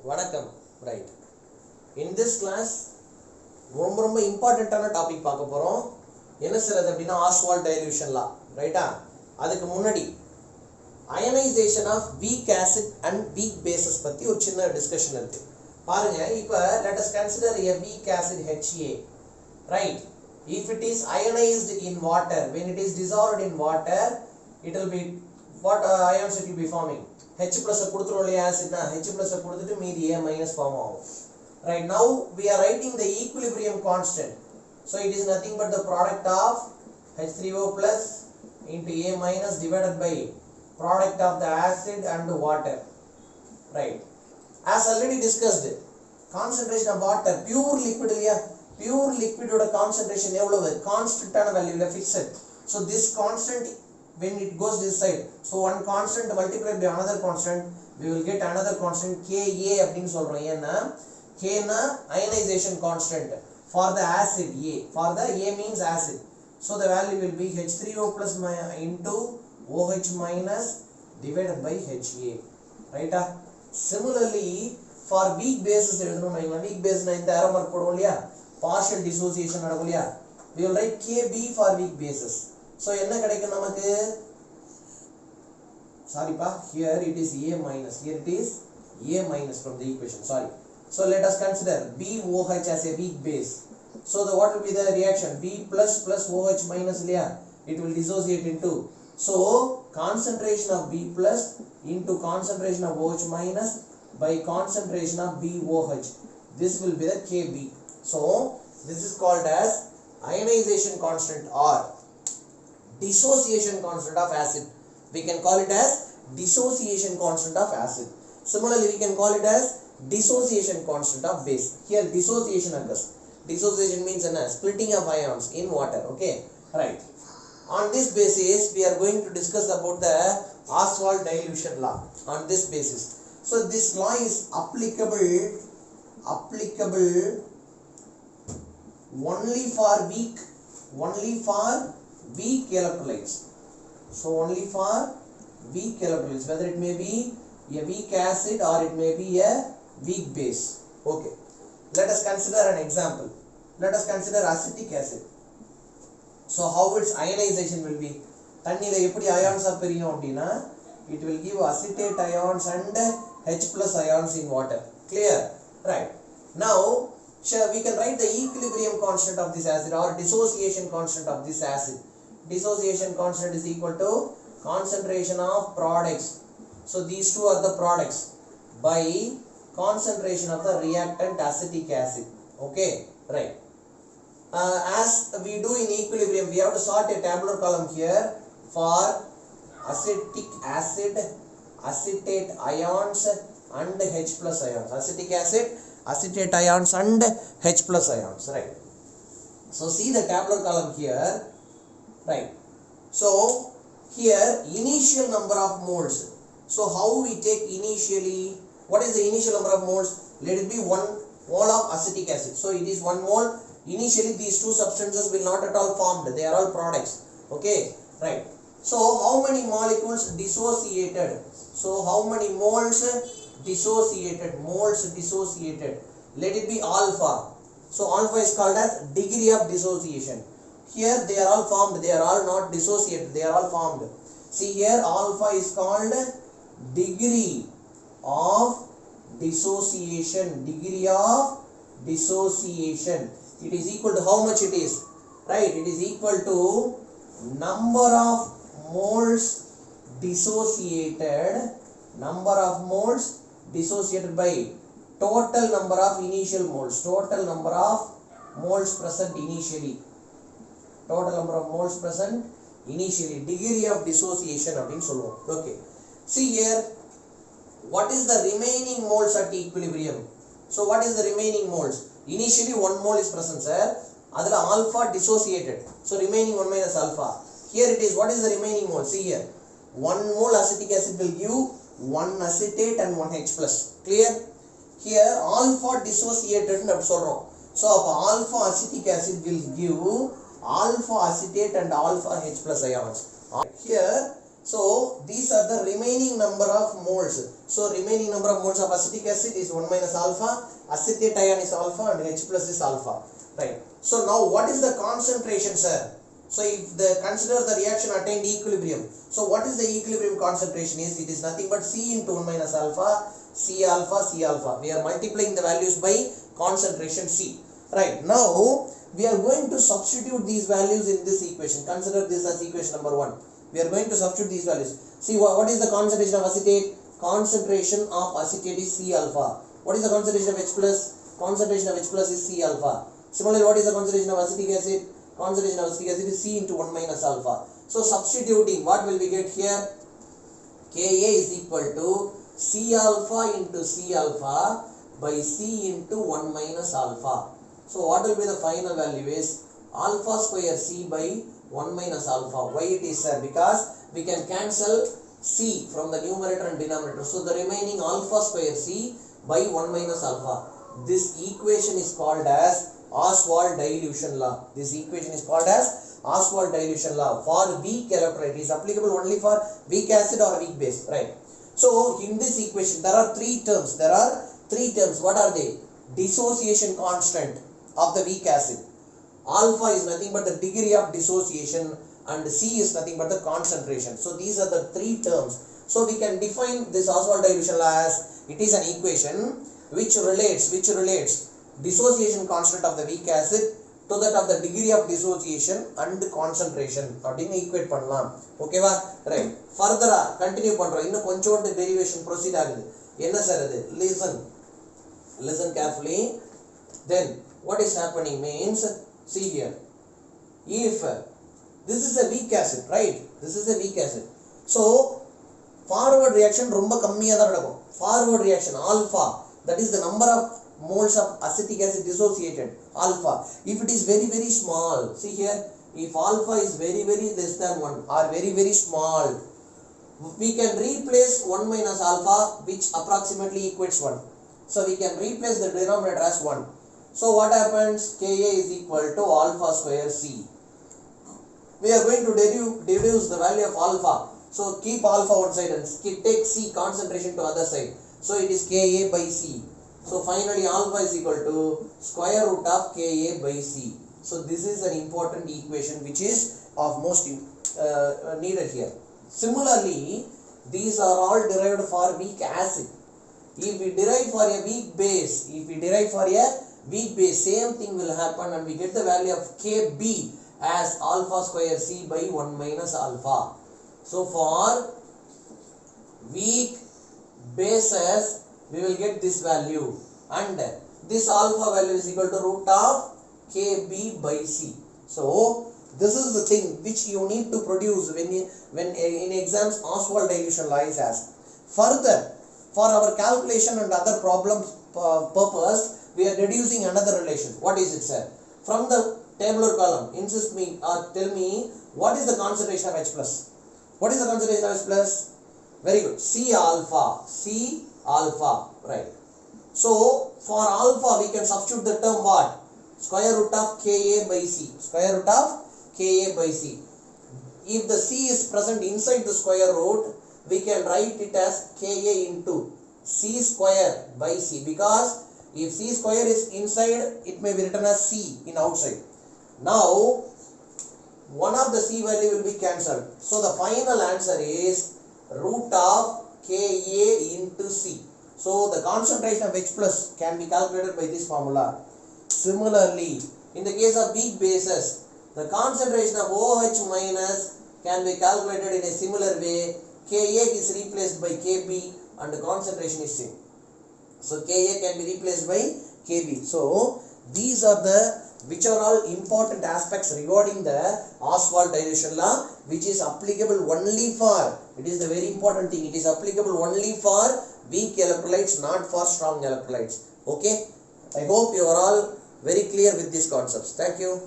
வணக்கம். Right, in this class ரொம்ப இம்பார்ட்டன்ட்டான topic பார்க்க போகிறோம். என்ன சார் அது அப்படின்னா ஆஸ்வால்ட் டைல்யூஷன் லா. ரைட்டா? அதுக்கு முன்னாடி ionisation of weak acid and weak bases பற்றி ஒரு சின்ன டிஸ்கஷன் இருக்கு. பாருங்க, இப்போ let us consider a weak acid HA. Right? If it is ionized in water, when it is dissolved in water, it will be what ions it will be forming? H plus கொடுத்துரும் இல்லையா ஆசிட்னா, H plus கொடுத்துட்டு மீதி A minus form ஆகும். Right, now we are writing the equilibrium constant. So it is nothing but the product of H3O plus into A minus divided by product of the acid and the water. Right, as already discussed, concentration of water, pure liquid இல்லையா, pure liquid ஓட concentration எவ்வளவு? கான்ஸ்டன்டான வேல்யூல fixed. So this constant when it goes this side, so one constant multiplied by another constant, we will get another constant Ka அப்படினு சொல்றோம். ஏன்னா K na ionization constant for the acid A, for the A means acid, so the value will be H3O plus into OH minus divided by HA. Right? Similarly for weak bases எழுதணும். weak base na இந்த arrow mark போடுவோம் இல்லையா, partial dissociation நடக்கும் இல்லையா, we will write Kb for weak bases. So என்ன கிடைக்கும் நமக்கு? Sorry pa, here it is A minus, here it is A minus from the equation, sorry. So let us consider BOH as a weak base. So the what will be the reaction? B plus plus OH minus liya, it will dissociate into, so concentration of B plus into concentration of OH minus by concentration of BOH, this will be the Kb. So this is called as ionization constant or dissociation constant of acid. We can call it as dissociation constant of acid. Similarly we can call it as dissociation constant of base. Here dissociation occurs. Dissociation means splitting of ions in water. Okay, right. On this basis we are going to discuss about the Ostwald dilution law. On this basis, so this law is applicable only for weak electrolytes. So only for weak electrolytes, whether it may be a weak acid or it may be a weak base. Okay, let us consider an example. Let us consider acetic acid. So how its ionization will be? தண்ணில எப்படி ions பிரியும் அப்படினா, it will give acetate ions and H plus ions in water. Clear? Right. Now we can write the equilibrium constant of this acid or dissociation constant of this acid. Dissociation constant is equal to concentration of products. So these two are the products by concentration of the reactant acetic acid. Okay, right. As we do in equilibrium, we have to sort a tabular column here for acetic acid, acetate ions and H plus ions. Acetic acid, acetate ions and H plus ions. Right. So see the tabular column here. Right. So here initial number of moles. So how we take initially? What is the initial number of moles? Let it be 1 mole of acetic acid. So it is 1 mole. Initially these two substances will not at all formed. They are all products. Okay, right. So how many molecules dissociated? So how many moles dissociated? Moles dissociated. Let it be alpha. So alpha is called as degree of dissociation. Here they are all formed. They are all not dissociated. They are all formed. See here, alpha is called degree of dissociation. Degree of dissociation. It is equal to how much it is? Right, it is equal to number of moles dissociated. Number of moles dissociated by total number of initial moles. Total number of moles present initially. Total number of moles present initially. Degree of dissociation அப்படினு சொல்லுவோம். Okay, see here, what is the remaining moles at equilibrium? So what is the remaining moles? Initially 1 mole is present, sir. Adula alpha dissociated, so remaining 1 minus alpha. Here it is, what is the remaining mole? See here, 1 mole acetic acid will give 1 acetate and 1 H plus. Clear? Here alpha dissociated nu solrom. So alpha acetic acid will give alpha acetate and alpha H plus ions. Here So these are the remaining number of moles. So remaining number of moles of acetic acid is 1 minus alpha, acetate ion is alpha, and H plus is alpha. Right. So now what is the concentration, sir? So if consider the reaction attained equilibrium. So what is the equilibrium concentration is? It is nothing but C into 1 minus alpha, C alpha, C alpha. We are multiplying the values by concentration C. Right. Now we are going to substitute these values in this equation. Consider this as equation number 1. We are going to substitute these values. See what is the concentration of acetate? Concentration of acetate is C alpha. What is the concentration of H plus? Concentration of H plus is C alpha. Similarly, what is the concentration of acetic acid? Concentration of acetic acid is C into 1 minus alpha. So substituting, what will we get here? Ka is equal to C alpha into C alpha by C into 1 minus alpha. So what will be the final value is alpha square C by 1 minus alpha. Why it is, sir? Because we can cancel C from the numerator and denominator. So the remaining alpha square C by 1 minus alpha. This equation is called as Ostwald dilution law. This equation is called as Ostwald dilution law. For weak electrolyte, it is applicable only for weak acid or weak base. Right. So in this equation, there are three terms. What are they? Dissociation constant of the weak acid. Alpha is nothing but the degree of dissociation, and C is nothing but the concentration. So these are the three terms. So we can define this Ostwald dilution law as it is an equation which relates dissociation constant of the weak acid to that of the degree of dissociation and concentration. அப்படினு equate பண்ணலாம். ஓகேவா? Right. ஃபர்தரா continue பண்றோம். இன்னும் கொஞ்சோண்டு derivation proceed ஆகுது. என்ன sir இது? Listen carefully. Then what is happening means, see here. If this is a weak acid, right? This is a weak acid. So forward reaction ரொம்ப கம்மியா தான் நடக்கும். Forward reaction alpha, that is the number of moles of acetic acid dissociated, alpha. If it is very very small, see here, if alpha is very very less than 1 or very very small, we can replace 1 minus alpha, which approximately equates 1. So we can replace the denominator as 1. So what happens? Ka is equal to alpha square C. We are going to deduce the value of alpha. So keep alpha one side and take C concentration to other side. So it is Ka by C. So finally alpha is equal to square root of Ka by C. So this is an important equation which is of most needed here. Similarly, these are all derived for weak acid. If we derive for a weak base, same thing will happen, and we get the value of Kb as alpha square C by 1 minus alpha. So for weak bases, we will get this value, and this alpha value is equal to root of Kb by C. So this is the thing which you need to produce when in exams Ostwald dilution law is asked. Further, for our calculation and other problems purpose, we are deducing another relation. What is it, sir? From the tabular column, tell me what is the concentration of H plus? What is the concentration of H plus? Very good. C alpha, right? So for alpha, we can substitute the term what? Square root of Ka by C. If the C is present inside the square root, we can write it as Ka into C square by C, because if C square is inside, it may be written as C in outside. Now one of the C value will be cancelled. So the final answer is root of Ka into C. So the concentration of H plus can be calculated by this formula. Similarly, in the case of weak bases, the concentration of OH minus can be calculated in a similar way. Ka is replaced by Kb and the concentration is same. So Ka can be replaced by Kb. So these are the which are all important aspects regarding the Ostwald dilution law, which is applicable only for, it is the very important thing, it is applicable only for weak electrolytes, not for strong electrolytes. Okay, I hope you are all very clear with these concepts. Thank you.